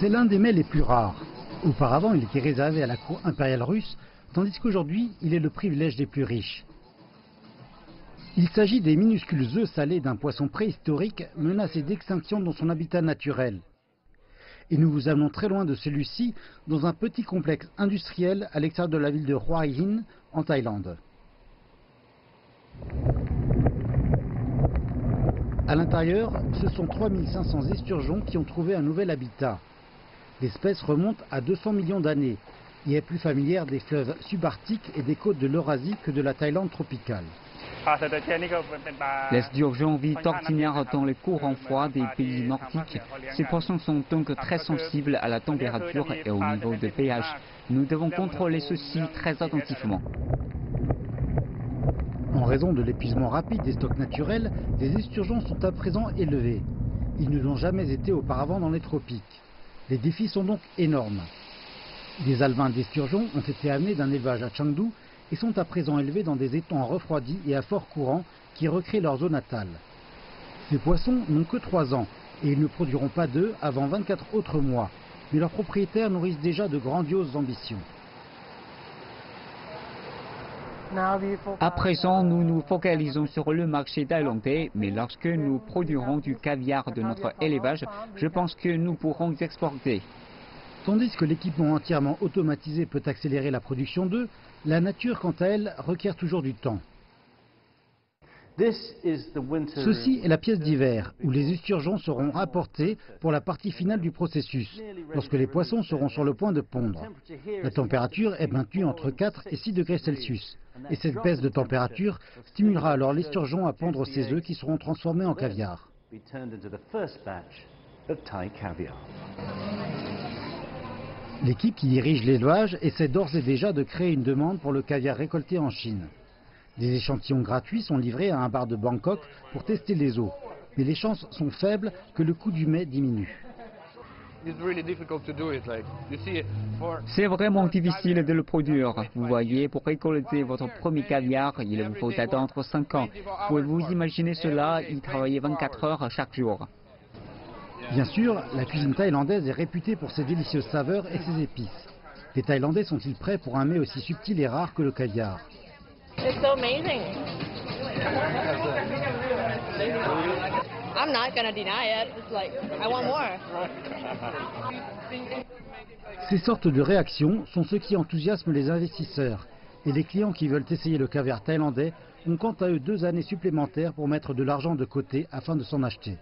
C'est l'un des mets les plus rares. Auparavant, il était réservé à la cour impériale russe, tandis qu'aujourd'hui, il est le privilège des plus riches. Il s'agit des minuscules œufs salés d'un poisson préhistorique menacé d'extinction dans son habitat naturel. Et nous vous amenons très loin de celui-ci, dans un petit complexe industriel à l'extérieur de la ville de Hua Hin, en Thaïlande. À l'intérieur, ce sont 3500 esturgeons qui ont trouvé un nouvel habitat. L'espèce remonte à 200 millions d'années et est plus familière des fleuves subarctiques et des côtes de l'Eurasie que de la Thaïlande tropicale. L'esturgeon vit ordinaire dans les courants froids des pays nordiques. Ces poissons sont donc très sensibles à la température et au niveau de pH. Nous devons contrôler ceci très attentivement. En raison de l'épuisement rapide des stocks naturels, les esturgeons sont à présent élevés. Ils ne l'ont jamais été auparavant dans les tropiques. Les défis sont donc énormes. Des alevins d'esturgeons ont été amenés d'un élevage à Chengdu et sont à présent élevés dans des étangs refroidis et à fort courant qui recréent leur zone natale. Ces poissons n'ont que 3 ans et ils ne produiront pas d'œufs avant 24 autres mois, mais leurs propriétaires nourrissent déjà de grandioses ambitions. À présent, nous nous focalisons sur le marché thaïlandais, mais lorsque nous produirons du caviar de notre élevage, je pense que nous pourrons exporter. Tandis que l'équipement entièrement automatisé peut accélérer la production d'œufs, la nature, quant à elle, requiert toujours du temps. Ceci est la pièce d'hiver, où les esturgeons seront rapportés pour la partie finale du processus, lorsque les poissons seront sur le point de pondre. La température est maintenue entre 4 et 6 degrés Celsius, et cette baisse de température stimulera alors l'esturgeon à pondre ses œufs qui seront transformés en caviar. L'équipe qui dirige l'élevage essaie d'ores et déjà de créer une demande pour le caviar récolté en Chine. Des échantillons gratuits sont livrés à un bar de Bangkok pour tester les eaux. Mais les chances sont faibles que le coût du mets diminue. C'est vraiment difficile de le produire. Vous voyez, pour récolter votre premier caviar, il vous faut attendre 5 ans. Pouvez-vous imaginer cela, y travailler 24 heures chaque jour? Bien sûr, la cuisine thaïlandaise est réputée pour ses délicieuses saveurs et ses épices. Les Thaïlandais sont-ils prêts pour un mets aussi subtil et rare que le caviar? It's so amazing. I'm not gonna deny it. It's like, I want more. Ces sortes de réactions sont ce qui enthousiasme les investisseurs. Et les clients qui veulent essayer le caviar thaïlandais ont quant à eux 2 années supplémentaires pour mettre de l'argent de côté afin de s'en acheter.